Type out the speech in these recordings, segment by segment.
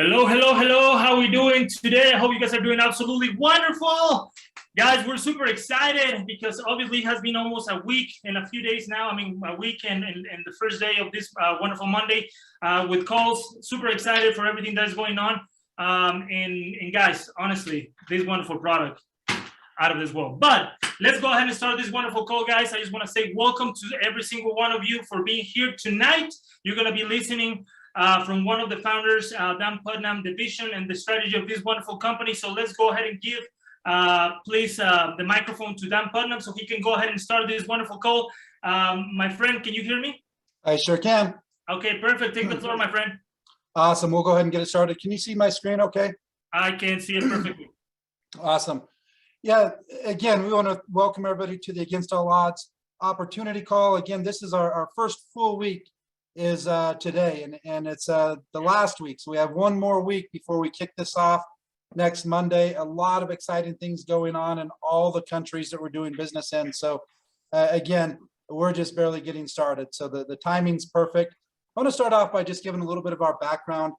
Hello, hello, hello. How are we doing today? I hope you guys are doing absolutely wonderful. Guys, we're super excited because obviously it has been almost a week and a few days now. I mean, a week and the first day of this wonderful Monday with calls. Super excited for everything that is going on. And guys, honestly, this wonderful product out of this world. But let's go ahead and start this wonderful call, guys. I just want to say welcome to every single one of you for being here tonight. You're going to be listening from one of the founders, Dan Putnam, the vision and the strategy of this wonderful company. So let's go ahead and give, please, the microphone to Dan Putnam so he can go ahead and start this wonderful call. My friend, can you hear me? I sure can. Okay, perfect. Take the floor, my friend. Awesome. We'll go ahead and get it started. Can you see my screen okay? I can see it perfectly. Awesome. Yeah, again, we want to welcome everybody to the Against All Odds opportunity call. Again, this is our first full week is today, and it's the last week. So we have one more week before we kick this off next Monday. A lot of exciting things going on in all the countries that we're doing business in. So again, we're just barely getting started. So the timing's perfect. I want to start off by just giving a little bit of our background.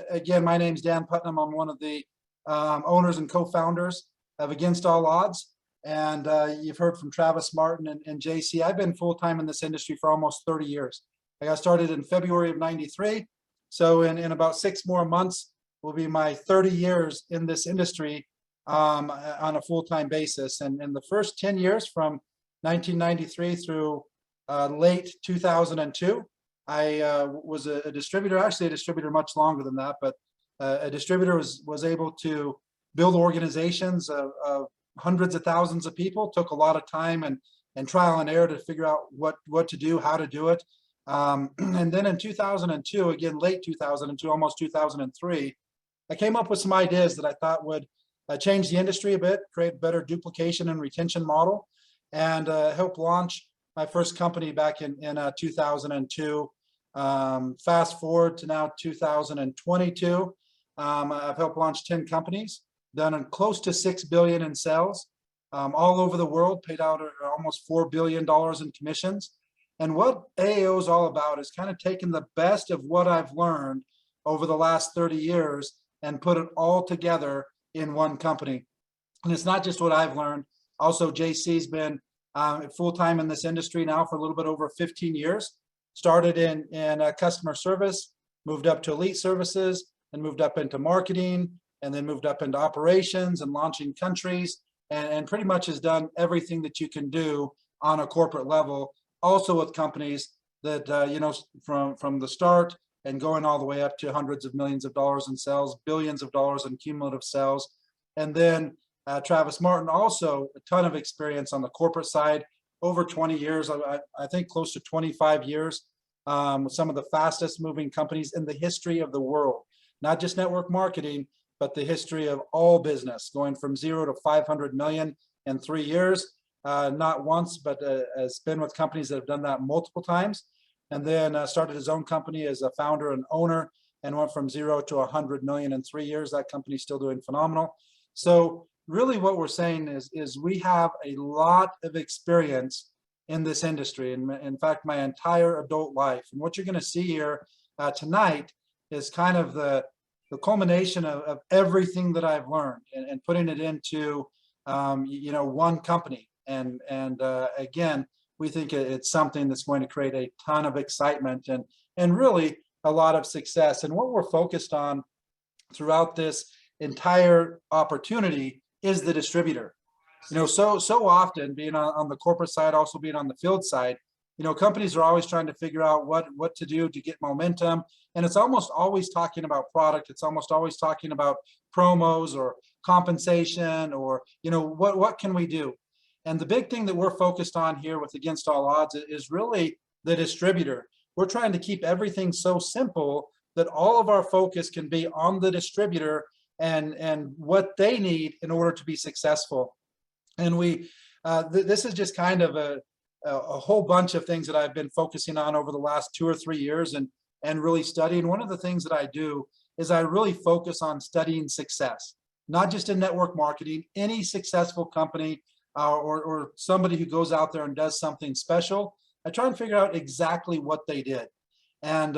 Again, my name's Dan Putnam. I'm one of the owners and co-founders of Against All Odds. And you've heard from Travis Martin and JC. I've been full-time in this industry for almost 30 years. I got started in February of '93. So in about 6 more months will be my 30 years in this industry on a full-time basis. And in the first 10 years from 1993 through late 2002, I was a distributor, actually a distributor much longer than that, but a distributor was able to build organizations of hundreds of thousands of people. Took a lot of time and trial and error to figure out what to do, how to do it. And then in 2002, again, late 2002, almost 2003, I came up with some ideas that I thought would change the industry a bit, create better duplication and retention model, and help launch my first company back in 2002. Fast forward to now 2022, I've helped launch 10 companies, done close to $6 billion in sales, all over the world, paid out almost $4 billion in commissions. And what AAO is all about is kind of taking the best of what I've learned over the last 30 years and put it all together in one company. And it's not just what I've learned. Also, JC's been full-time in this industry now for a little bit over 15 years. Started in customer service, moved up to elite services, and moved up into marketing, and then moved up into operations and launching countries, and pretty much has done everything that you can do on a corporate level, also with companies that, you know, from the start and going all the way up to hundreds of millions of dollars in sales, billions of dollars in cumulative sales. And then Travis Martin, also a ton of experience on the corporate side, over 20 years, I think close to 25 years, with some of the fastest moving companies in the history of the world, not just network marketing, but the history of all business, going from 0 to 500 million in 3 years, not once, but has been with companies that have done that multiple times. And then started his own company as a founder and owner, and went from 0 to 100 million in 3 years. That company's still doing phenomenal. So really what we're saying is we have a lot of experience in this industry, and in fact, my entire adult life. And what you're going to see here tonight is kind of the culmination of everything that I've learned and putting it into you know, one company. And again, we think it's something that's going to create a ton of excitement and really a lot of success. And what we're focused on throughout this entire opportunity is the distributor. You know, so often being on the corporate side, also being on the field side, you know, companies are always trying to figure out what to do to get momentum. And it's almost always talking about product. It's almost always talking about promos or compensation, or, you know, what can we do? And the big thing that we're focused on here with Against All Odds is really the distributor. We're trying to keep everything so simple that all of our focus can be on the distributor and what they need in order to be successful. And this is just kind of a whole bunch of things that I've been focusing on over the last 2 or 3 years and really studying. One of the things that I do is I really focus on studying success, not just in network marketing. Any successful company or somebody who goes out there and does something special, I try and figure out exactly what they did. and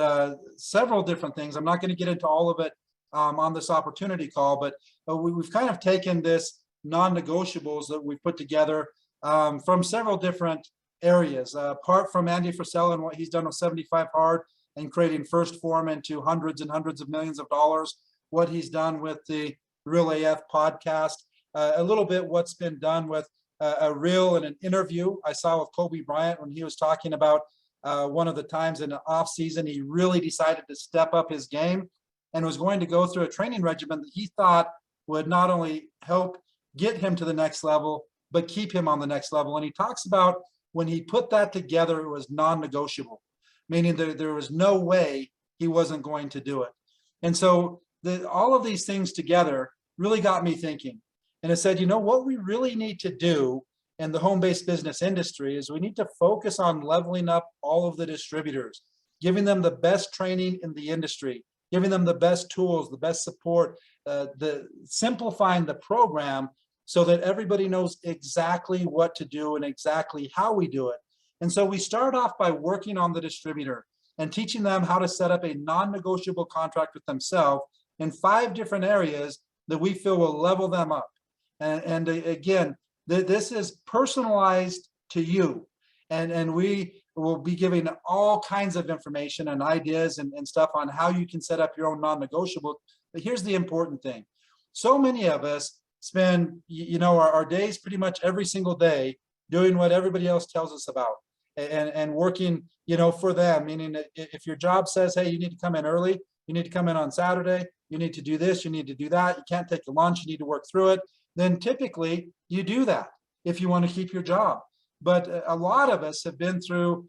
several different things. I'm not going to get into all of it on this opportunity call, but we've kind of taken this non-negotiables that we put together from several different areas. Apart from Andy Frisella and what he's done with 75 Hard and creating First Form into hundreds and hundreds of millions of dollars, what he's done with the Real AF podcast, a little bit what's been done with a reel and an interview I saw with Kobe Bryant when he was talking about one of the times in the off season he really decided to step up his game and was going to go through a training regimen that he thought would not only help get him to the next level, but keep him on the next level. And he talks about when he put that together, it was non-negotiable, meaning there was no way he wasn't going to do it. And so all of these things together really got me thinking. And it said, you know, what we really need to do in the home-based business industry is we need to focus on leveling up all of the distributors, giving them the best training in the industry, giving them the best tools, the best support, simplifying the program so that everybody knows exactly what to do and exactly how we do it. And so we start off by working on the distributor and teaching them how to set up a non-negotiable contract with themselves in 5 different areas that we feel will level them up. And again, this is personalized to you. And we will be giving all kinds of information and ideas and stuff on how you can set up your own non-negotiable. But here's the important thing. So many of us spend, you know, our days pretty much every single day doing what everybody else tells us about and working, you know, for them. Meaning that if your job says, hey, you need to come in early, you need to come in on Saturday, you need to do this, you need to do that, you can't take a lunch, you need to work through it, then typically you do that if you want to keep your job. But a lot of us have been through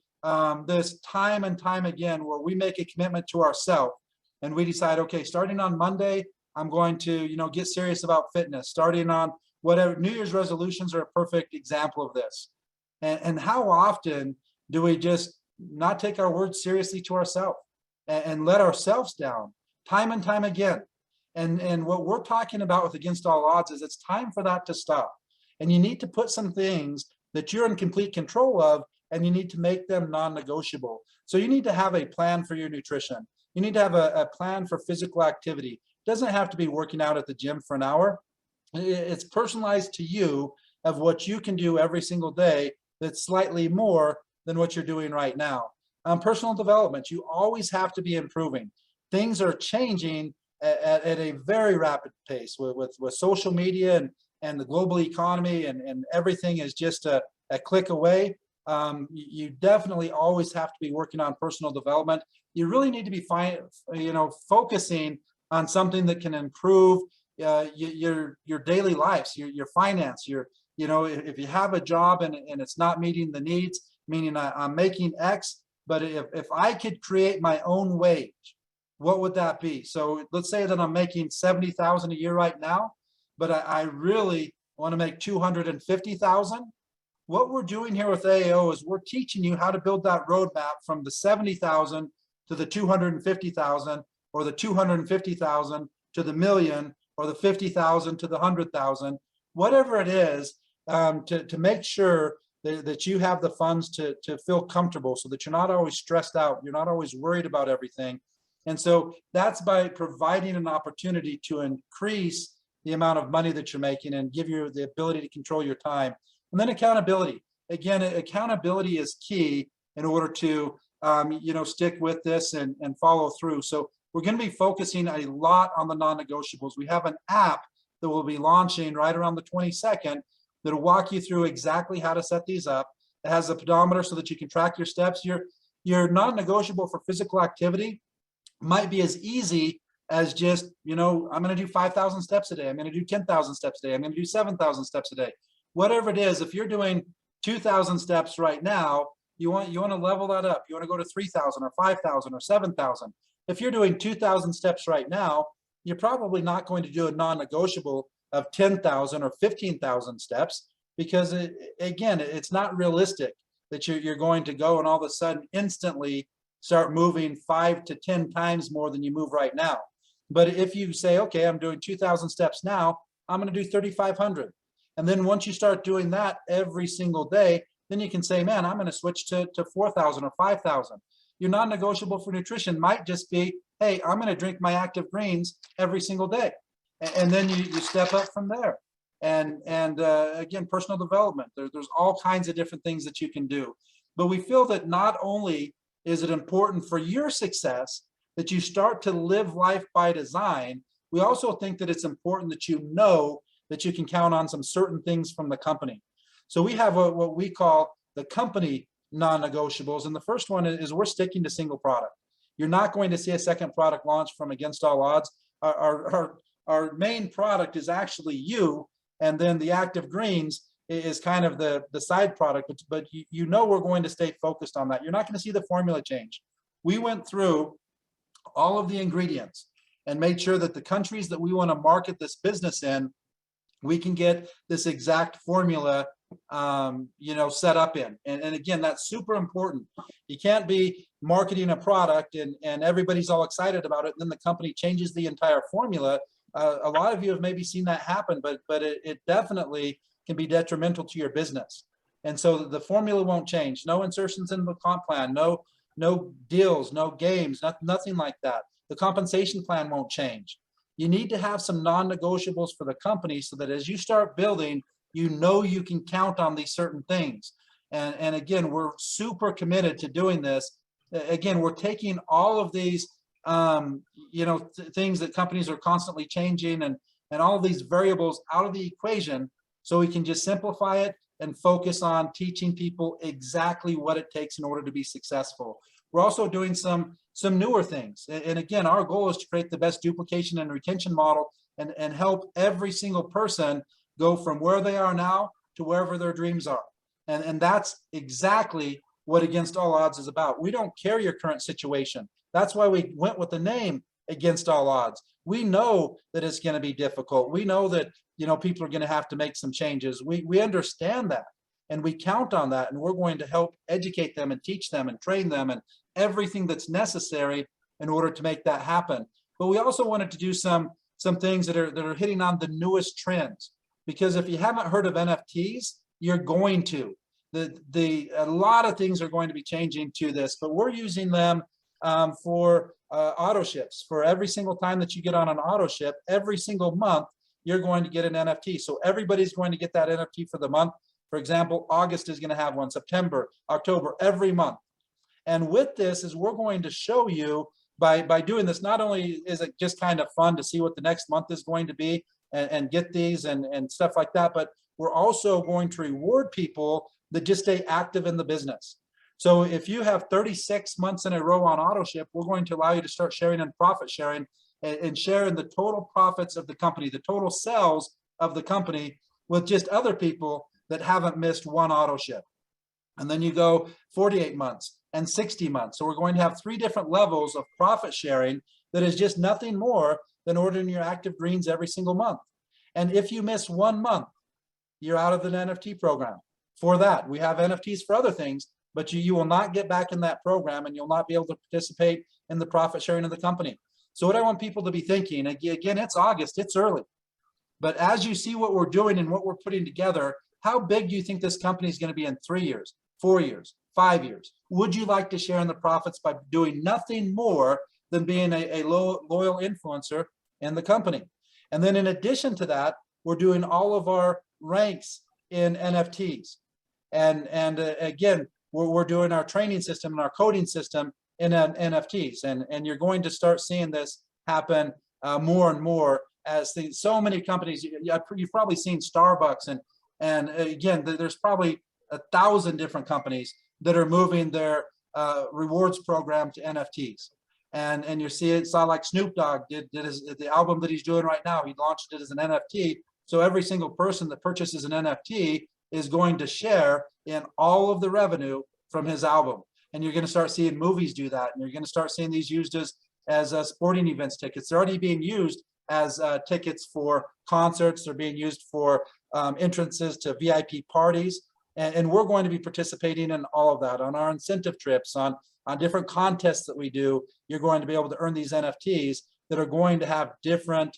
this time and time again where we make a commitment to ourselves and we decide, okay, starting on Monday, I'm going to, you know, get serious about fitness. Starting on whatever, New Year's resolutions are a perfect example of this. And how often do we just not take our words seriously to ourselves and let ourselves down time and time again? And what we're talking about with Against All Odds is it's time for that to stop. And you need to put some things that you're in complete control of, and you need to make them non-negotiable. So you need to have a plan for your nutrition. You need to have a plan for physical activity. It doesn't have to be working out at the gym for an hour. It's personalized to you of what you can do every single day that's slightly more than what you're doing right now. Personal development, you always have to be improving. Things are changing at a very rapid pace with social media and the global economy and everything is just a click away. You definitely always have to be working on personal development. You really need to be focusing on something that can improve your daily lives, your finance, if you have a job and it's not meeting the needs, meaning I'm making X, but if I could create my own wage, what would that be? So let's say that I'm making $70,000 a year right now, but I really want to make $250,000. What we're doing here with AAO is we're teaching you how to build that roadmap from the 70,000 to the 250,000, or the 250,000 to the million, or the 50,000 to the 100,000, whatever it is, to make sure that you have the funds to feel comfortable, so that you're not always stressed out, you're not always worried about everything. And so that's by providing an opportunity to increase the amount of money that you're making and give you the ability to control your time. And then accountability. Again, accountability is key in order to stick with this and follow through. So we're going to be focusing a lot on the non-negotiables. We have an app that we'll be launching right around the 22nd that'll walk you through exactly how to set these up. It has a pedometer so that you can track your steps. Your non-negotiable for physical activity might be as easy as just, I'm going to do 5,000 steps a day. I'm going to do 10,000 steps a day. I'm going to do 7,000 steps a day. Whatever it is, if you're doing 2,000 steps right now, you want to level that up. You want to go to 3,000 or 5,000 or 7,000. If you're doing 2,000 steps right now, you're probably not going to do a non-negotiable of 10,000 or 15,000 steps, because it's not realistic that you're going to go and all of a sudden instantly start moving 5 to 10 times more than you move right now. But if you say, okay, I'm doing 2,000 steps now, I'm going to do 3,500. And then once you start doing that every single day, then you can say, man, I'm going to switch to 4,000 or 5,000. Your non-negotiable for nutrition might just be, hey, I'm going to drink my active greens every single day. And then you step up from there. And again, personal development, there's all kinds of different things that you can do. But we feel that not only is it important for your success that you start to live life by design, we also think that it's important that you know that you can count on some certain things from the company. So we have what we call the company non-negotiables. And the first one is we're sticking to single product. You're not going to see a second product launch from Against All Odds. Our main product is actually you, and then the active greens is kind of the side product, but you know we're going to stay focused on that. You're not going to see the formula change. We went through all of the ingredients and made sure that the countries that we want to market this business in, we can get this exact formula set up in. And again, that's super important. You can't be marketing a product and everybody's all excited about it, and then the company changes the entire formula. A lot of you have maybe seen that happen, but it definitely can be detrimental to your business. And so the formula won't change. No insertions in the comp plan, no deals, no games, nothing like that. The compensation plan won't change. You need to have some non-negotiables for the company so that as you start building, you know you can count on these certain things. And again, we're super committed to doing this. Again, we're taking all of these things that companies are constantly changing and all of these variables out of the equation so we can just simplify it and focus on teaching people exactly what it takes in order to be successful. We're also doing some newer things. And again, our goal is to create the best duplication and retention model and help every single person go from where they are now to wherever their dreams are. And that's exactly what Against All Odds is about. We don't care your current situation. That's why we went with the name Against All Odds. We know that it's going to be difficult. We know that people are going to have to make some changes. We understand that, and we count on that, and we're going to help educate them and teach them and train them and everything that's necessary in order to make that happen. But we also wanted to do some things that are hitting on the newest trends, because if you haven't heard of NFTs, you're going to. A lot of things are going to be changing to this, but we're using them for auto ships. For every single time that you get on an auto ship, every single month, you're going to get an NFT. So everybody's going to get that NFT for the month. For example, August is going to have one, September, October, every month. And with this is we're going to show you by doing this, not only is it just kind of fun to see what the next month is going to be and get these and stuff like that, but we're also going to reward people that just stay active in the business. So if you have 36 months in a row on auto ship, we're going to allow you to start sharing in profit sharing and share in the total profits of the company, the total sales of the company with just other people that haven't missed one auto ship. And then you go 48 months and 60 months. So we're going to have 3 different levels of profit sharing that is just nothing more than ordering your active greens every single month. And if you miss 1 month, you're out of the NFT program. For that, we have NFTs for other things, but you will not get back in that program and you'll not be able to participate in the profit sharing of the company. So what I want people to be thinking, again, it's August, it's early. But as you see what we're doing and what we're putting together, how big do you think this company is going to be in 3 years, 4 years, 5 years? Would you like to share in the profits by doing nothing more than being a loyal influencer in the company? And then in addition to that, we're doing all of our ranks in NFTs. And again, we're doing our training system and our coding system in NFTs. And you're going to start seeing this happen more and more as so many companies. You've probably seen Starbucks and again, there's probably 1,000 different companies that are moving their rewards program to NFTs. And you saw like Snoop Dogg did the album that he's doing right now. He launched it as an NFT. So every single person that purchases an NFT is going to share in all of the revenue from his album. And you're going to start seeing movies do that. And you're going to start seeing these used as sporting events tickets. They're already being used as tickets for concerts. They're being used for entrances to VIP parties. And we're going to be participating in all of that on our incentive trips, on different contests that we do. You're going to be able to earn these NFTs that are going to have different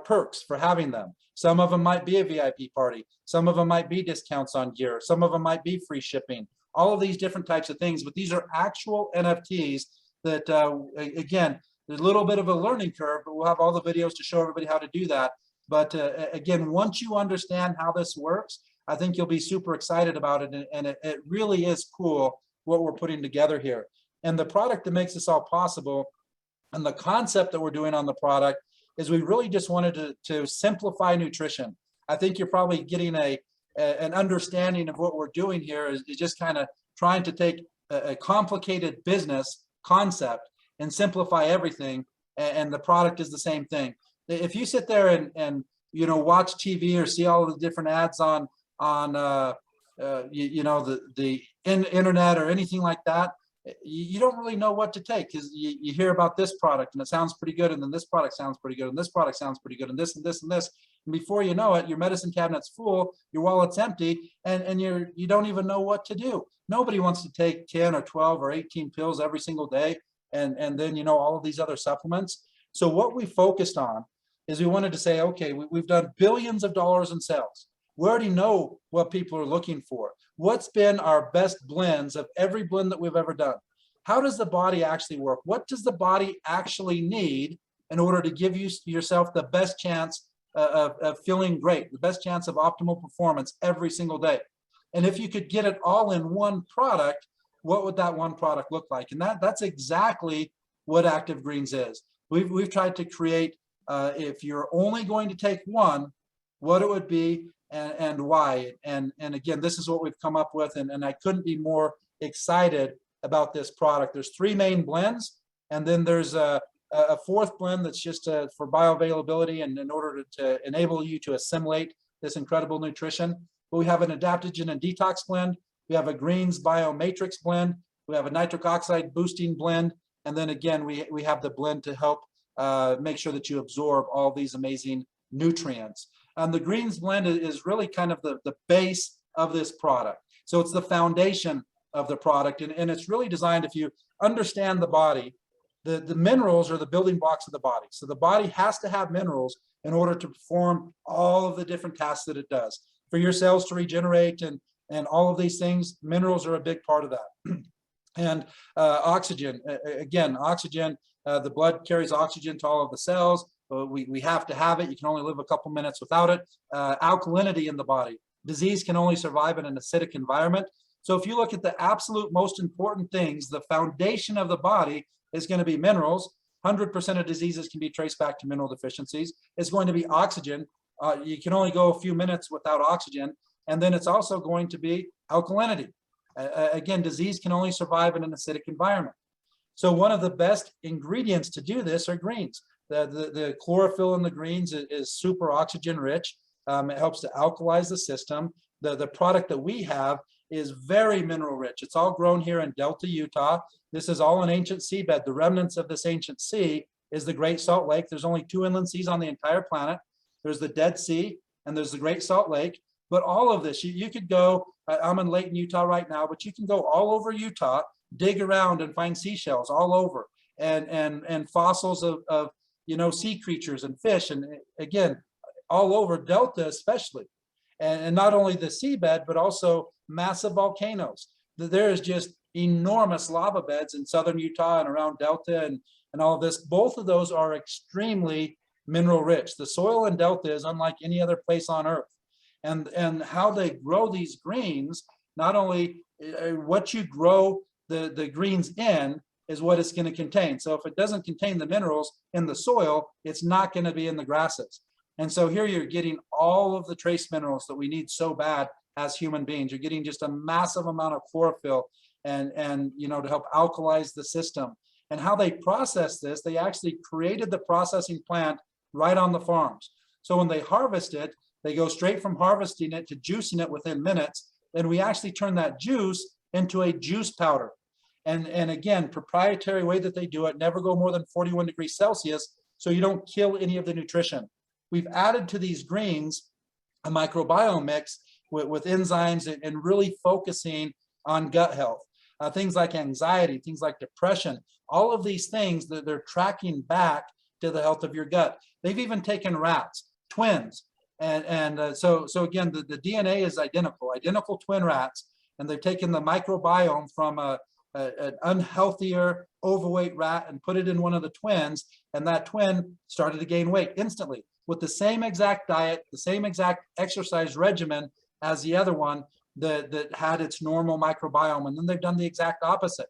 perks for having them. Some of them might be a VIP party. Some of them might be discounts on gear. Some of them might be free shipping. all of these different types of things, but these are actual NFTs that, again, there's a little bit of a learning curve, but we'll have all the videos to show everybody how to do that. But again, once you understand how this works, I think you'll be super excited about it. And it really is cool what we're putting together here. And the product that makes this all possible and the concept that we're doing on the product is we really just wanted to simplify nutrition. I think you're probably getting an understanding of what we're doing here is just kind of trying to take a complicated business concept and simplify everything, and the product is the same thing. If you sit there and you know, watch TV or see all of the different ads on you know, the internet or anything like that, you don't really know what to take, because you hear about this product and it sounds pretty good, and then this product sounds pretty good, and this product sounds pretty good, and this and this and this, and before you know it, your medicine cabinet's full, your wallet's empty, and you don't even know what to do. Nobody wants to take 10 or 12 or 18 pills every single day, and then, you know, all of these other supplements. So what we focused on is we wanted to say, okay, we've done billions of dollars in sales. We already know what people are looking for. What's been our best blends of every blend that we've ever done? How does the body actually work? What does the body actually need in order to give yourself the best chance of feeling great, the best chance of optimal performance every single day? And if you could get it all in one product, what would that one product look like? And that's exactly what Active Greens is. We've tried to create, if you're only going to take one, what it would be and why. And again, this is what we've come up with, and I couldn't be more excited about this product. There's 3 main blends, and then there's a 4th blend that's just for bioavailability and in order to enable you to assimilate this incredible nutrition. But we have an adaptogen and detox blend. We have a greens biomatrix blend. We have a nitric oxide boosting blend. And then again, we have the blend to help make sure that you absorb all these amazing nutrients. And the greens blend is really kind of the base of this product. So it's the foundation of the product. And it's really designed, if you understand the body, the minerals are the building blocks of the body. So the body has to have minerals in order to perform all of the different tasks that it does. For your cells to regenerate and all of these things, minerals are a big part of that. And oxygen, again, oxygen, the blood carries oxygen to all of the cells. We have to have it. You can only live a couple minutes without it. Alkalinity in the body. Disease can only survive in an acidic environment. So if you look at the absolute most important things, the foundation of the body is going to be minerals. 100% of diseases can be traced back to mineral deficiencies. It's going to be oxygen. You can only go a few minutes without oxygen. And then it's also going to be alkalinity. Again, disease can only survive in an acidic environment. So one of the best ingredients to do this are greens. The chlorophyll in the greens is super oxygen rich. It helps to alkalize the system. The product that we have is very mineral rich. It's all grown here in Delta, Utah. This is all an ancient seabed. The remnants of this ancient sea is the Great Salt Lake. There's only 2 inland seas on the entire planet. There's the Dead Sea and there's the Great Salt Lake. But all of this, you could go, I'm in Layton, Utah right now, but you can go all over Utah, dig around and find seashells all over and fossils of you know, sea creatures and fish. And again, all over Delta especially. And not only the seabed, but also massive volcanoes. There is just enormous lava beds in southern Utah and around Delta and all of this. Both of those are extremely mineral rich. The soil in Delta is unlike any other place on earth. And how they grow these greens, not only what you grow the greens in is what it's going to contain. So if it doesn't contain the minerals in the soil, it's not going to be in the grasses. And so here you're getting all of the trace minerals that we need so bad as human beings. You're getting just a massive amount of chlorophyll and you know, to help alkalize the system. And how they process this, they actually created the processing plant right on the farms. So when they harvest it, they go straight from harvesting it to juicing it within minutes. And we actually turn that juice into a juice powder. And again, proprietary way that they do it, never go more than 41 degrees Celsius, so you don't kill any of the nutrition. We've added to these greens a microbiome mix with enzymes and really focusing on gut health. Things like anxiety, things like depression, all of these things that they're tracking back to the health of your gut. They've even taken rats, twins. So again, the DNA is identical twin rats. and they've taken the microbiome from an unhealthier, overweight rat and put it in one of the twins, and that twin started to gain weight instantly with the same exact diet, the same exact exercise regimen as the other one that had its normal microbiome. And then they've done the exact opposite.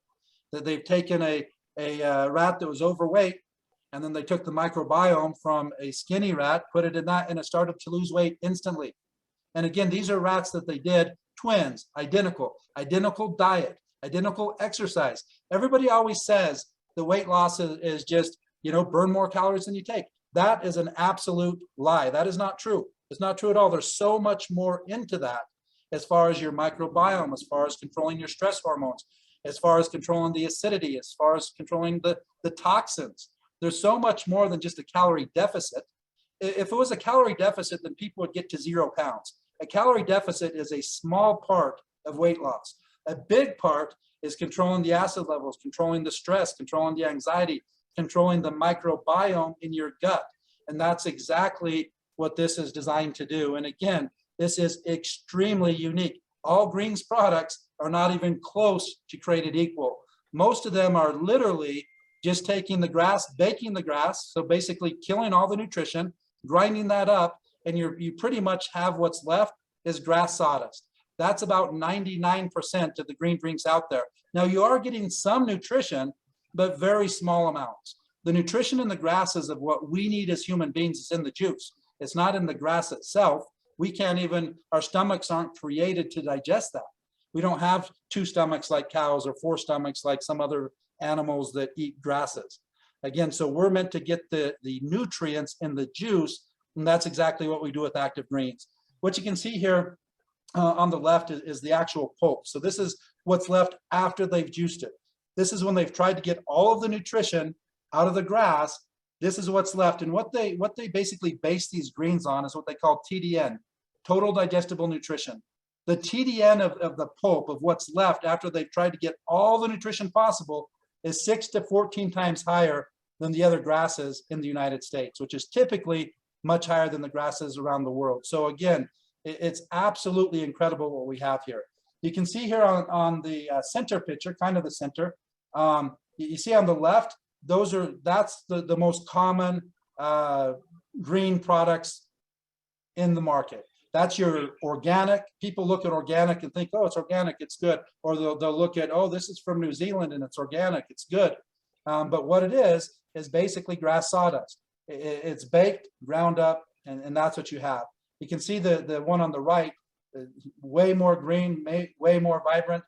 That they've taken a rat that was overweight, and then they took the microbiome from a skinny rat, put it in that, and it started to lose weight instantly. And again, these are rats that they did twins, identical diet, identical exercise. Everybody always says the weight loss is just, burn more calories than you take. That is an absolute lie. That is not true. It's not true at all. There's so much more into that as far as your microbiome, as far as controlling your stress hormones, as far as controlling the acidity, as far as controlling the toxins. There's so much more than just a calorie deficit. If it was a calorie deficit, then people would get to 0 pounds. A calorie deficit is a small part of weight loss. A big part is controlling the acid levels, controlling the stress, controlling the anxiety, controlling the microbiome in your gut. And that's exactly what this is designed to do. And again, this is extremely unique. All greens products are not even close to created equal. Most of them are literally just taking the grass, baking the grass, so basically killing all the nutrition, grinding that up, and you pretty much have what's left is grass sawdust. That's about 99% of the green drinks out there. Now you are getting some nutrition, but very small amounts. The nutrition in the grasses of what we need as human beings is in the juice. It's not in the grass itself. We can't even, our stomachs aren't created to digest that. We don't have 2 stomachs like cows or 4 stomachs like some other animals that eat grasses. Again, so we're meant to get the nutrients in the juice, and that's exactly what we do with active greens. What you can see here on the left is the actual pulp. So this is what's left after they've juiced it. This is when they've tried to get all of the nutrition out of the grass. This is what's left. And what they basically base these greens on is what they call TDN, total digestible nutrition. The TDN of the pulp of what's left after they've tried to get all the nutrition possible is 6 to 14 times higher than the other grasses in the United States, which is typically much higher than the grasses around the world. So again, it's absolutely incredible what we have here. You can see here on the center picture, kind of the center, you see on the left, that's the most common green products in the market. That's your organic. People look at organic and think, oh, it's organic, it's good. Or they'll look at, oh, this is from New Zealand and it's organic, it's good. But what it is basically grass sawdust. It's baked, ground up, and that's what you have. You can see the one on the right, way more green, way more vibrant,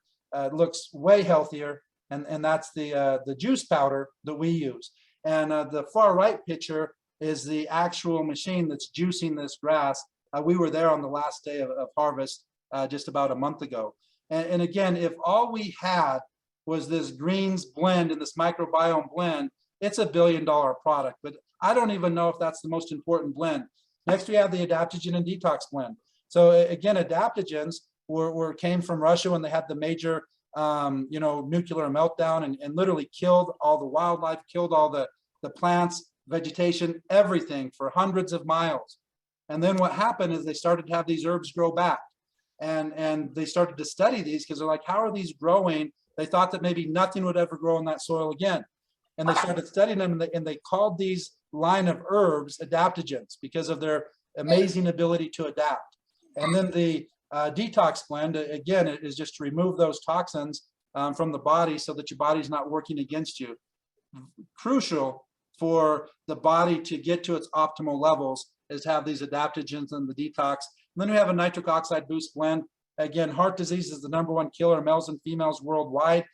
looks way healthier, and that's the juice powder that we use. And the far right picture is the actual machine that's juicing this grass. We were there on the last day of harvest just about a month ago. And again, if all we had was this greens blend and this microbiome blend, it's $1 billion product. But I don't even know if that's the most important blend. Next, we have the adaptogen and detox blend. So again, adaptogens came from Russia when they had the major nuclear meltdown and literally killed all the wildlife, killed all the plants, vegetation, everything for hundreds of miles. And then what happened is they started to have these herbs grow back. And they started to study these because they're like, how are these growing? They thought that maybe nothing would ever grow in that soil again. And they started studying them, and they called these line of herbs adaptogens because of their amazing ability to adapt. And then the detox blend, again, it is just to remove those toxins from the body so that your body's not working against you. Crucial for the body to get to its optimal levels is to have these adaptogens and the detox. And then we have a nitric oxide boost blend. Again, heart disease is the #1 killer of males and females worldwide.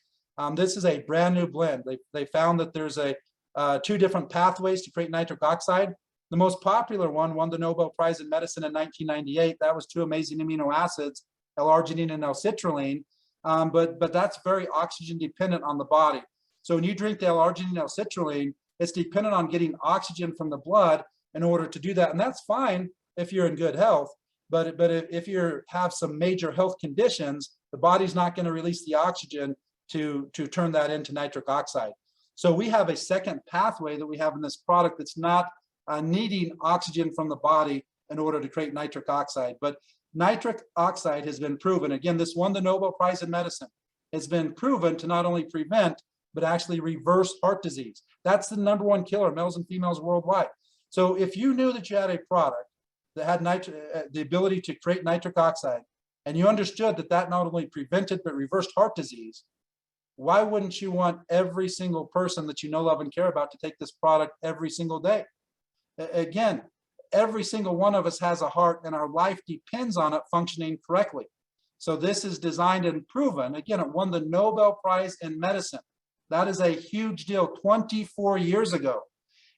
This is a brand new blend. They found that there's 2 different pathways to create nitric oxide. The most popular one won the Nobel Prize in Medicine in 1998. That was 2 amazing amino acids, L-arginine and L-citrulline. But that's very oxygen dependent on the body. So when you drink the L-arginine and L-citrulline, it's dependent on getting oxygen from the blood in order to do that. And that's fine if you're in good health. But if you have some major health conditions, the body's not going to release the oxygen to turn that into nitric oxide. So we have a second pathway that we have in this product that's not needing oxygen from the body in order to create nitric oxide. But nitric oxide has been proven, again, this won the Nobel Prize in Medicine, has been proven to not only prevent, but actually reverse heart disease. That's the #1 killer, males and females worldwide. So if you knew that you had a product that had the ability to create nitric oxide, and you understood that that not only prevented, but reversed heart disease, why wouldn't you want every single person that you know, love, and care about to take this product every single day? Again, every single one of us has a heart and our life depends on it functioning correctly. So this is designed and proven. Again, it won the Nobel Prize in Medicine. That is a huge deal 24 years ago.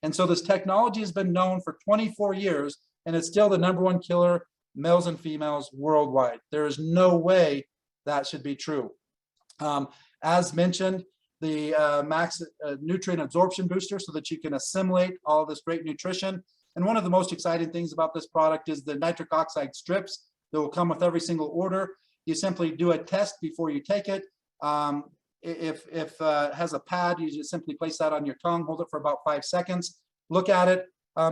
And so this technology has been known for 24 years and it's still the #1 killer, males and females worldwide. There is no way that should be true. As mentioned, the max nutrient absorption booster so that you can assimilate all of this great nutrition. And one of the most exciting things about this product is the nitric oxide strips that will come with every single order. You simply do a test before you take it. If it has a pad, you just simply place that on your tongue, hold it for about 5 seconds, look at it.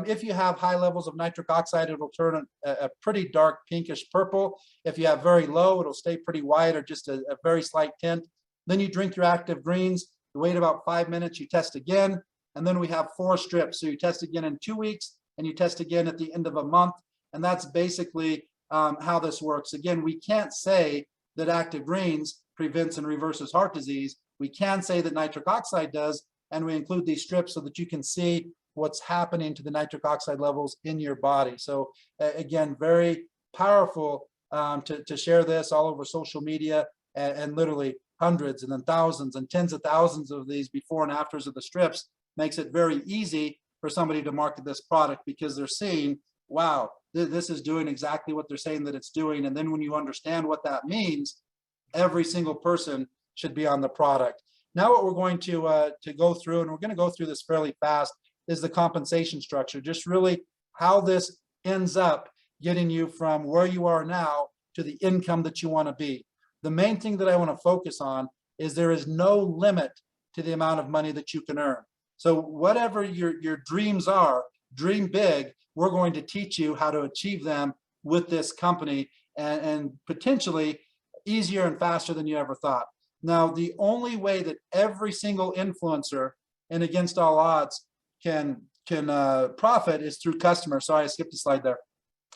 If you have high levels of nitric oxide, it'll turn a pretty dark pinkish purple. If you have very low, it'll stay pretty white or just a very slight tint. Then you drink your active greens, you wait about 5 minutes, you test again, and then we have 4 strips. So you test again in 2 weeks, and you test again at the end of a month. And that's basically how this works. Again, we can't say that active greens prevents and reverses heart disease. We can say that nitric oxide does, and we include these strips so that you can see what's happening to the nitric oxide levels in your body. So again, very powerful to share this all over social media, and literally hundreds and then thousands and tens of thousands of these before and afters of the strips makes it very easy for somebody to market this product because they're seeing, wow, this is doing exactly what they're saying that it's doing. And then when you understand what that means, every single person should be on the product. Now what we're going to go through, and we're going to go through this fairly fast, is the compensation structure, just really how this ends up getting you from where you are now to the income that you want to be. The main thing that I want to focus on is there is no limit to the amount of money that you can earn. So whatever your dreams are, dream big. We're going to teach you how to achieve them with this company, and potentially easier and faster than you ever thought. Now, the only way that every single influencer and Against All Odds can profit is through customers. Sorry, I skipped a slide there.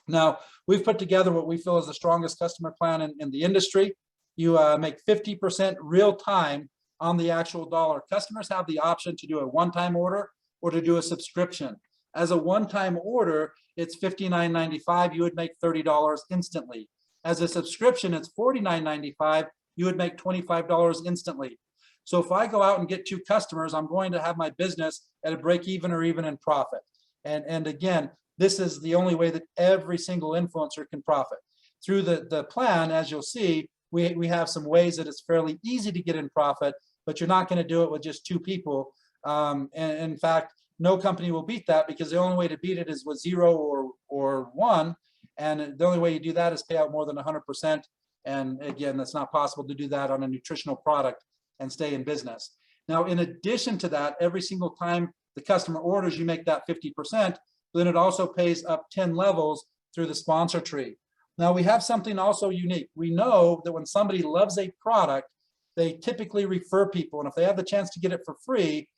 Now, we've put together what we feel is the strongest customer plan in the industry. You make 50% real time on the actual dollar. Customers have the option to do a one-time order or to do a subscription. As a one-time order, it's $59.95. You would make $30 instantly. As a subscription, it's $49.95. You would make $25 instantly. So if I go out and get 2 customers, I'm going to have my business at a break even or even in profit. And again, this is the only way that every single influencer can profit. Through the plan, as you'll see, we have some ways that it's fairly easy to get in profit, but you're not going to do it with just 2 people. And in fact, no company will beat that because the only way to beat it is with 0 or 1. And the only way you do that is pay out more than 100%. And again, that's not possible to do that on a nutritional product and stay in business. Now, in addition to that, every single time the customer orders, you make that 50%, then it also pays up 10 levels through the sponsor tree. Now, we have something also unique. We know that when somebody loves a product, they typically refer people. And if they have the chance to get it for free,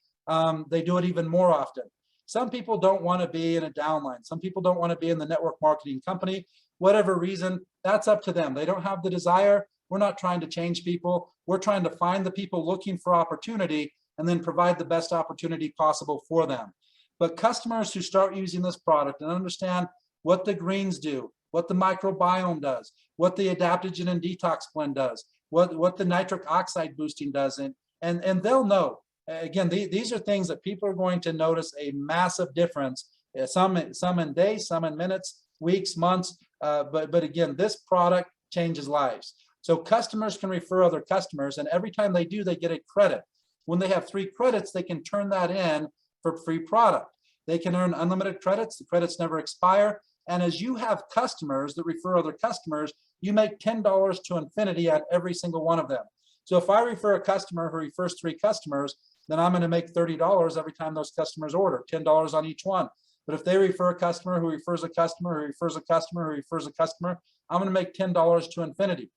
they do it even more often. Some people don't want to be in a downline. Some people don't want to be in the network marketing company. Whatever reason, that's up to them. They don't have the desire. We're not trying to change people. We're trying to find the people looking for opportunity and then provide the best opportunity possible for them. But customers who start using this product and understand what the greens do, what the microbiome does, what the adaptogen and detox blend does, what the nitric oxide boosting does, and they'll know. Again, these are things that people are going to notice a massive difference, some in days, some in minutes, weeks, months, but again, this product changes lives. So customers can refer other customers, and every time they do, they get a credit. When they have 3 credits, they can turn that in for free product. They can earn unlimited credits. The credits never expire. And as you have customers that refer other customers, you make $10 to infinity on every single one of them. So if I refer a customer who refers 3 customers, then I'm going to make $30 every time those customers order, $10 on each one. But if they refer a customer who refers a customer who refers a customer who refers a customer, I'm going to make $10 to infinity.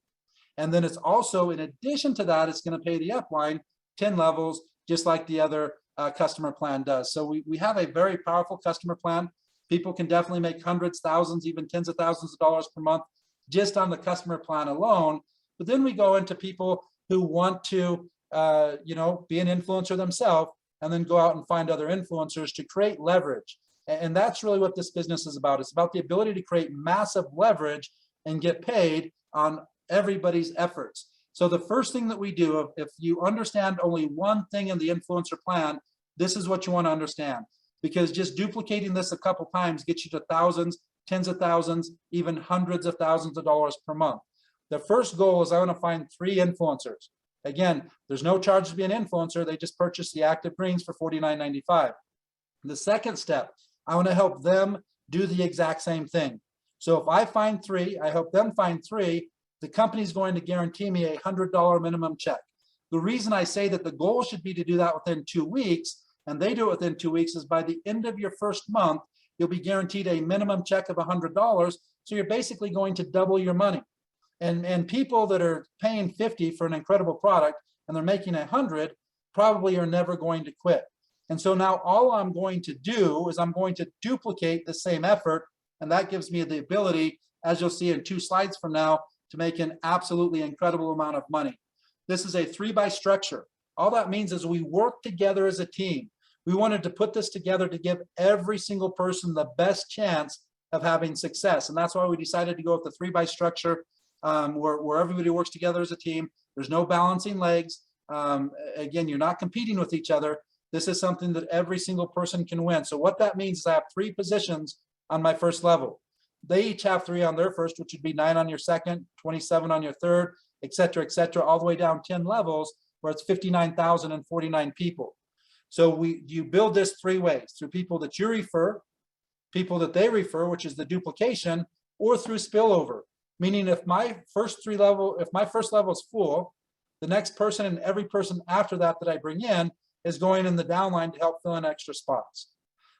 And then it's also, in addition to that, it's going to pay the upline 10 levels, just like the other customer plan does. So we have a very powerful customer plan. People can definitely make hundreds, thousands, even tens of thousands of dollars per month just on the customer plan alone. But then we go into people who want to, be an influencer themselves and then go out and find other influencers to create leverage. And that's really what this business is about. It's about the ability to create massive leverage and get paid on everybody's efforts. So the first thing that we do, if you understand only one thing in the influencer plan, this is what you want to understand, because just duplicating this a couple times gets you to thousands, tens of thousands, even hundreds of thousands of dollars per month. The first goal is I want to find 3 influencers. Again, there's no charge to be an influencer. They just purchase the active greens for $49.95. The second step, I want to help them do the exact same thing. So if I find 3, I help them find 3, the company's going to guarantee me a $100 minimum check. The reason I say that the goal should be to do that within 2 weeks, and they do it within 2 weeks, is by the end of your first month, you'll be guaranteed a minimum check of $100. So you're basically going to double your money. And people that are paying 50 for an incredible product and they're making 100 probably are never going to quit. And so now all I'm going to do is I'm going to duplicate the same effort, and that gives me the ability, as you'll see in 2 slides from now, to make an absolutely incredible amount of money. This is a 3-by structure. All that means is we work together as a team. We wanted to put this together to give every single person the best chance of having success. And that's why we decided to go with the 3-by structure, where everybody works together as a team. There's no balancing legs. Again, you're not competing with each other. This is something that every single person can win. So what that means is I have 3 positions on my first level. They each have 3 on their first, which would be 9 on your second, 27 on your third, et cetera, all the way down 10 levels, where it's 59,049 people. So you build this 3 ways: through people that you refer, people that they refer, which is the duplication, or through spillover. Meaning if my first level is full, the next person and every person after that I bring in is going in the downline to help fill in extra spots.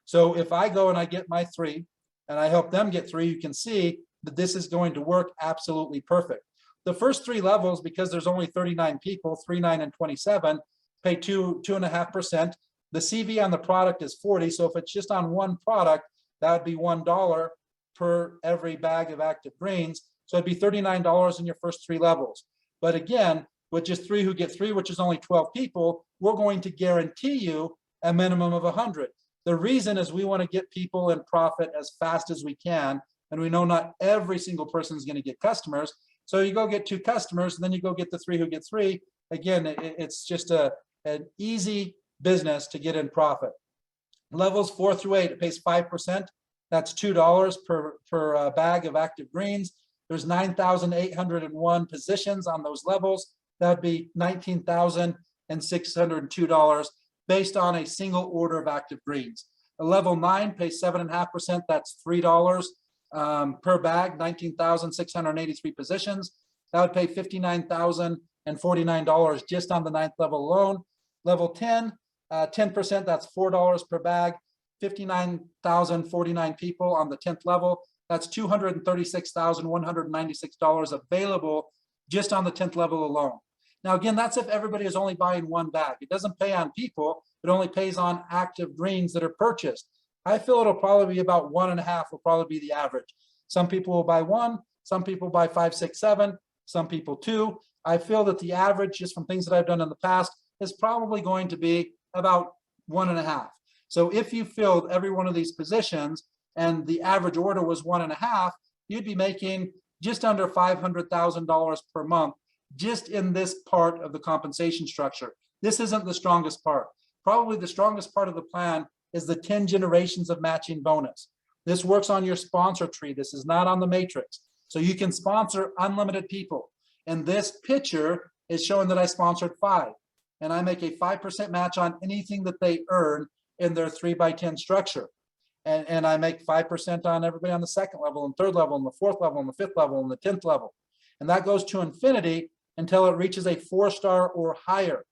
So if I go and I get my 3 and I help them get 3, you can see that this is going to work absolutely perfect. The first 3 levels, because there's only 39 people, 3, 9, and 27, pay 2.5%. The CV on the product is 40. So if it's just on one product, that would be $1 per every bag of active greens. So it'd be $39 in your first 3 levels. But again, with just 3 who get 3, which is only 12 people, we're going to guarantee you a minimum of 100. The reason is we want to get people in profit as fast as we can. And we know not every single person is going to get customers. So you go get 2 customers, and then you go get the 3 who get 3. Again, it's just an easy business to get in profit. Levels 4 through 8, it pays 5%. That's $2 per bag of active greens. There's 9,801 positions on those levels. That would be $19,602 based on a single order of active greens. A level 9 pays 7.5%. That's $3 per bag, 19,683 positions. That would pay $59,049 just on the 9th level alone. Level 10, 10%, that's $4 per bag, 59,049 people on the 10th level. That's $236,196 available just on the 10th level alone. Now, again, that's if everybody is only buying 1 bag. It doesn't pay on people, it only pays on active greens that are purchased. I feel it'll probably be about 1.5 will probably be the average. Some people will buy 1, some people buy 5, 6, 7, some people 2. I feel that the average, just from things that I've done in the past, is probably going to be about 1.5. So if you filled every one of these positions and the average order was 1.5, you'd be making just under $500,000 per month just in this part of the compensation structure. This isn't the strongest part. Probably the strongest part of the plan is the 10 generations of matching bonus. This works on your sponsor tree. This is not on the matrix. So you can sponsor unlimited people. And this picture is showing that I sponsored 5. And I make a 5% match on anything that they earn in their 3x10 structure. And I make 5% on everybody on the 2nd level and 3rd level and the 4th level and the 5th level and the 10th level. And that goes to infinity until it reaches a 4-star or higher.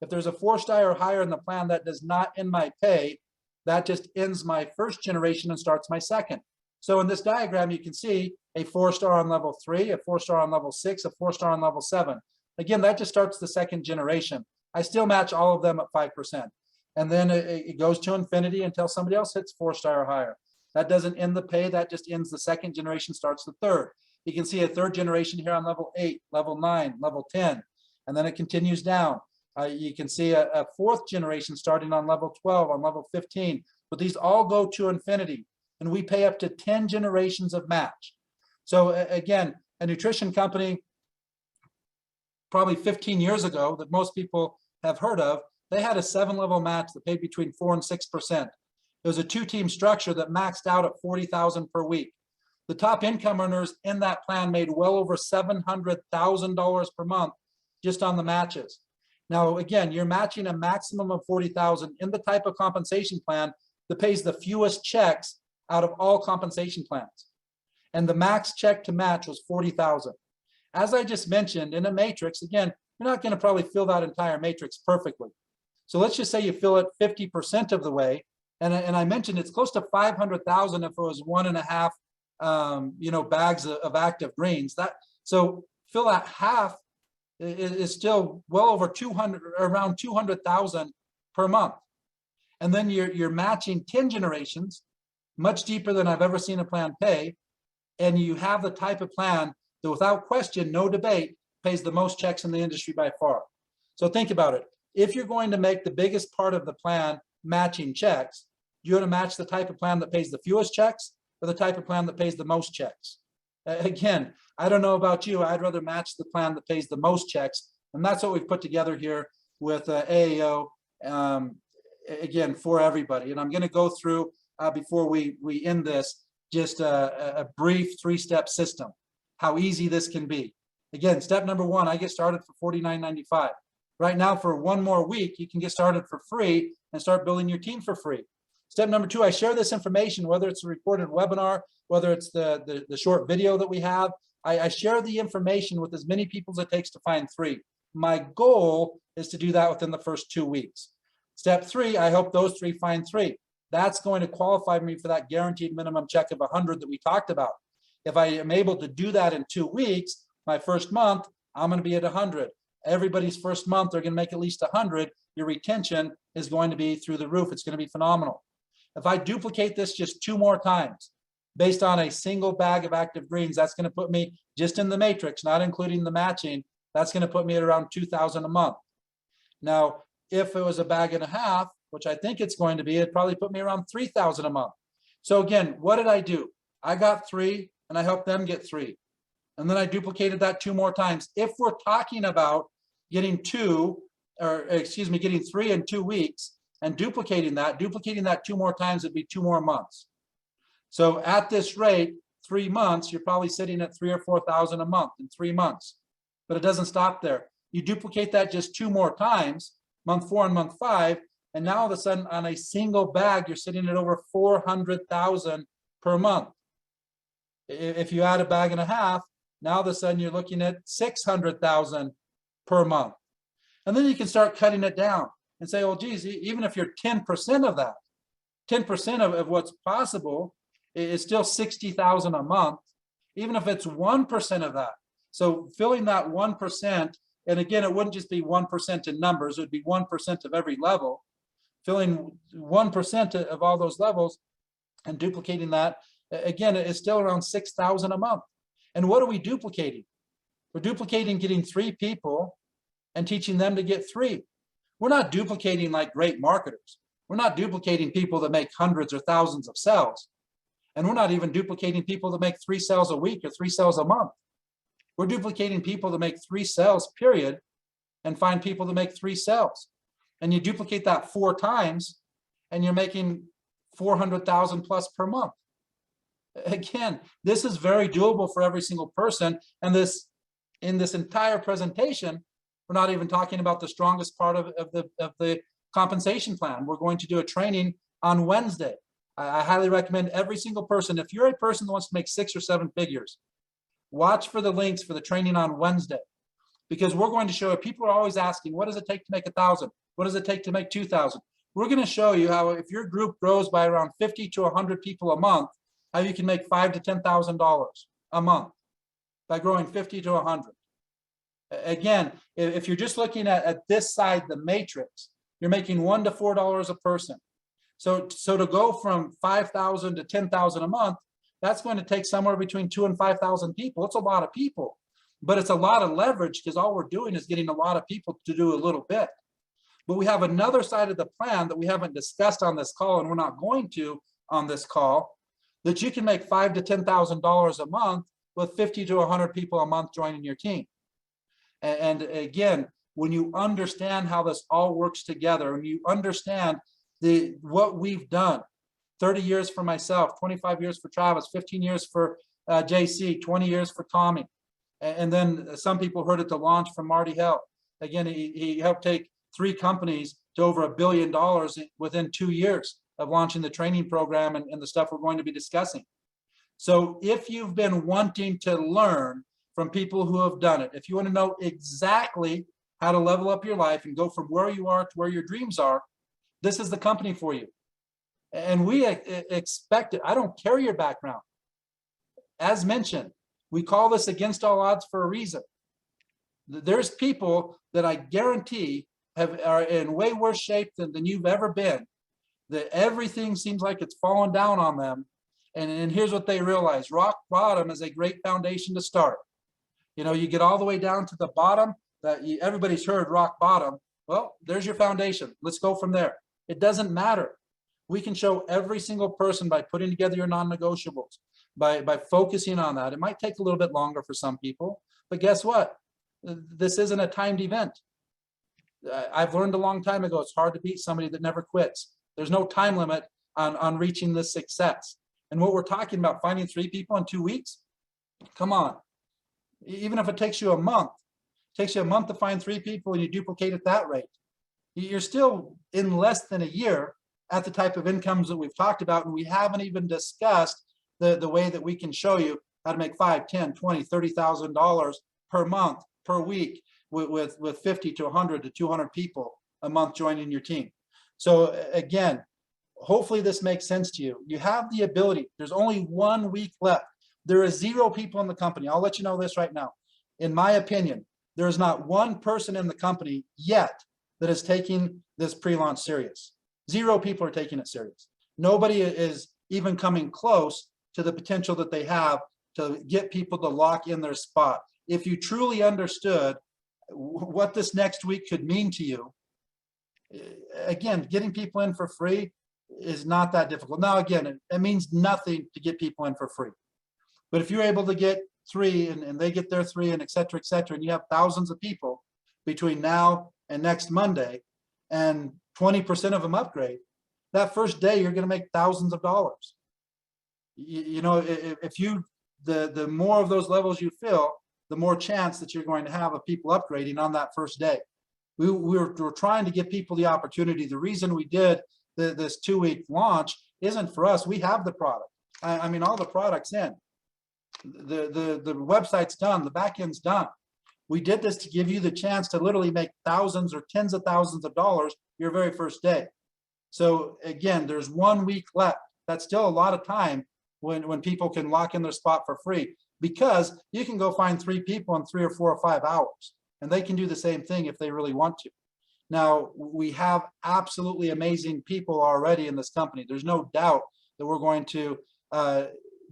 If there's a 4-star or higher in the plan, that does not end my pay. that just ends my first generation and starts my second. So in this diagram, you can see a 4-star on level 3, a 4-star on level 6, a 4-star on level 7. Again, that just starts the second generation. I still match all of them at 5%. And then it goes to infinity until somebody else hits 4-star or higher. That doesn't end the pay, that just ends the second generation, starts the third. You can see a third generation here on level 8, level 9, level 10, and then it continues down. You can see a fourth generation starting on level 12, on level 15, but these all go to infinity, and we pay up to 10 generations of match. So again, a nutrition company probably 15 years ago that most people have heard of, they had a 7-level match that paid between 4 and 6%. It was a 2-team structure that maxed out at $40,000 per week. The top income earners in that plan made well over $700,000 per month just on the matches. Now, again, you're matching a maximum of $40,000 in the type of compensation plan that pays the fewest checks out of all compensation plans. And the max check to match was $40,000. As I just mentioned, in a matrix, again, you're not going to probably fill that entire matrix perfectly. So let's just say you fill it 50% of the way. And I mentioned it's close to 500,000 if it was 1.5 bags of active greens. So fill that half is still well over 200, around 200,000 per month. And then you're matching 10 generations, much deeper than I've ever seen a plan pay. And you have the type of plan that without question, no debate, pays the most checks in the industry by far. So think about it. If you're going to make the biggest part of the plan matching checks, you're going to match the type of plan that pays the fewest checks or the type of plan that pays the most checks. Again, I don't know about you, I'd rather match the plan that pays the most checks. And that's what we've put together here with AAO, again, for everybody. And I'm going to go through, before we end this, just a brief 3-step system, how easy this can be. Again, step number 1, I get started for $49.95. Right now, for 1 more week, you can get started for free and start building your team for free. Step number 2, I share this information, whether it's a recorded webinar, whether it's the short video that we have. I share the information with as many people as it takes to find 3. My goal is to do that within the first 2 weeks. Step 3, I hope those 3 find 3. That's going to qualify me for that guaranteed minimum check of 100 that we talked about. If I am able to do that in 2 weeks, my first month, I'm going to be at 100. Everybody's first month, they're going to make at least 100. Your retention is going to be through the roof. It's going to be phenomenal. If I duplicate this just 2 more times, based on a single bag of active greens, that's going to put me just in the matrix, not including the matching. That's going to put me at around $2,000 a month. Now, if it was a bag and a half, which I think it's going to be, it'd probably put me around $3,000 a month. So again, what did I do? I got 3 and I helped them get 3. And then I duplicated that 2 more times. If we're talking about getting 3 in 2 weeks and duplicating that 2 more times would be 2 more months. So at this rate, 3 months, you're probably sitting at $3,000 or $4,000 a month in 3 months. But it doesn't stop there. You duplicate that just 2 more times, month 4 and month 5, and now all of a sudden on a single bag, you're sitting at over $400,000 per month. If you add a bag and a half, now all of a sudden you're looking at $600,000 per month. And then you can start cutting it down and say, well, geez, even if you're 10% of that, 10% of what's possible is still $60,000 a month, even if it's 1% of that. So filling that 1%, and again, it wouldn't just be 1% in numbers, it would be 1% of every level. Filling 1% of all those levels and duplicating that, again, it is still around $6,000 a month. And what are we duplicating? We're duplicating getting 3 people and teaching them to get 3. We're not duplicating like great marketers. We're not duplicating people that make hundreds or thousands of sales. And we're not even duplicating people that make 3 sales a week or 3 sales a month. We're duplicating people that make 3 sales, period, and find people that make 3 sales. And you duplicate that 4 times, and you're making 400,000 plus per month. Again, this is very doable for every single person. And in this entire presentation, we're not even talking about the strongest part of the compensation plan. We're going to do a training on Wednesday. I highly recommend every single person, if you're a person that wants to make 6 or 7 figures, watch for the links for the training on Wednesday, because we're going to show you. People are always asking, what does it take to make 1,000? What does it take to make 2,000? we're going to show you how if your group grows by around 50 to 100 people a month, how you can make $5,000 to $10,000 a month by growing 50 to 100. Again, if you're just looking at this side, the matrix, you're making $1 to $4 a person. So to go from 5,000 to 10,000 a month, that's going to take somewhere between 2,000 and 5,000 people. It's a lot of people, but it's a lot of leverage because all we're doing is getting a lot of people to do a little bit. But we have another side of the plan that we haven't discussed on this call, and we're not going to on this call, that you can make $5,000 to $10,000 a month with 50 to 100 people a month joining your team. And again, when you understand how this all works together, and you understand what we've done, 30 years for myself, 25 years for Travis, 15 years for JC, 20 years for Tommy. And then some people heard it to launch from Marty Hell. Again, he helped take 3 companies to over $1 billion within 2 years of launching the training program and the stuff we're going to be discussing. So if you've been wanting to learn from people who have done it, if you want to know exactly how to level up your life and go from where you are to where your dreams are, this is the company for you. And we expect it. I don't care your background. As mentioned, we call this against all odds for a reason. There's people that I guarantee are in way worse shape than you've ever been, that everything seems like it's fallen down on them. And here's what they realize: rock bottom is a great foundation to start. You know, you get all the way down to the bottom, everybody's heard rock bottom. Well, there's your foundation. Let's go from there. It doesn't matter. We can show every single person by putting together your non-negotiables, by focusing on that. It might take a little bit longer for some people, but guess what? This isn't a timed event. I've learned a long time ago, it's hard to beat somebody that never quits. There's no time limit on reaching this success. And what we're talking about, finding 3 people in 2 weeks, come on. Even if it takes you a month, to find 3 people and you duplicate at that rate, you're still in less than a year at the type of incomes that we've talked about. And we haven't even discussed the way that we can show you how to make $5,000, $10,000, $20,000, $30,000 per month, per week with 50 to 100 to 200 people a month joining your team. So again, hopefully this makes sense to you. You have the ability. There's only 1 week left. There are 0 people in the company. I'll let you know this right now. In my opinion, there is not 1 person in the company yet that is taking this pre-launch serious. 0 people are taking it serious. Nobody is even coming close to the potential that they have to get people to lock in their spot. If you truly understood what this next week could mean to you, again, getting people in for free is not that difficult. Now, again, it means nothing to get people in for free. But if you're able to get 3 and they get their 3 and et cetera, and you have thousands of people between now and next Monday, and 20% of them upgrade, that first day, you're going to make thousands of dollars. You know, if you, the more of those levels you fill, the more chance that you're going to have of people upgrading on that first day. We're trying to give people the opportunity. The reason we did this 2-week launch isn't for us. We have the product. I mean, all the product's in. The website's done. The back end's done. We did this to give you the chance to literally make thousands or tens of thousands of dollars your very first day. So again, there's 1 week left. That's still a lot of time when people can lock in their spot for free, because you can go find 3 people in 3 or 4 or 5 hours, and they can do the same thing if they really want to. Now, we have absolutely amazing people already in this company. There's no doubt that we're going to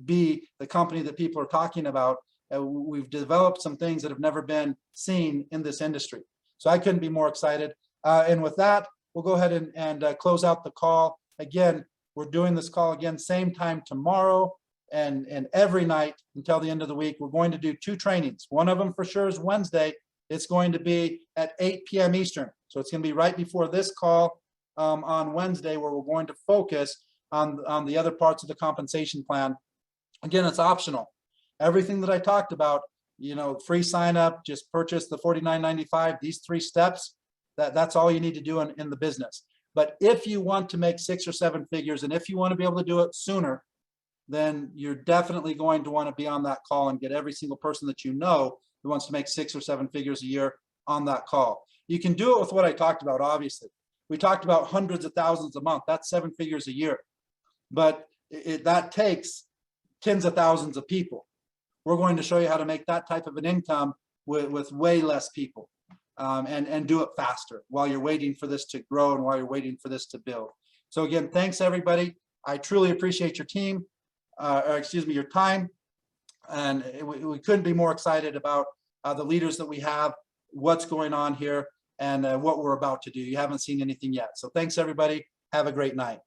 be the company that people are talking about. We've developed some things that have never been seen in this industry. So I couldn't be more excited. And with that, we'll go ahead and close out the call. Again, we're doing this call again, same time tomorrow and every night until the end of the week. We're going to do 2 trainings. One of them for sure is Wednesday. It's going to be at 8 p.m. Eastern. So it's going to be right before this call on Wednesday, where we're going to focus on the other parts of the compensation plan. Again, it's optional. Everything that I talked about, you know, free sign up, just purchase the $49.95, these 3 steps, that's all you need to do in the business. But if you want to make 6 or 7 figures, and if you want to be able to do it sooner, then you're definitely going to want to be on that call and get every single person that you know who wants to make 6 or 7 figures a year on that call. You can do it with what I talked about, obviously, We talked about hundreds of thousands a month. That's 7 figures a year. But that takes tens of thousands of people. We're going to show you how to make that type of an income with way less people, and do it faster while you're waiting for this to grow and while you're waiting for this to build. So again, thanks everybody. I truly appreciate your team, or excuse me, your time. And we couldn't be more excited about the leaders that we have, what's going on here, and what we're about to do. You haven't seen anything yet. So thanks everybody. Have a great night.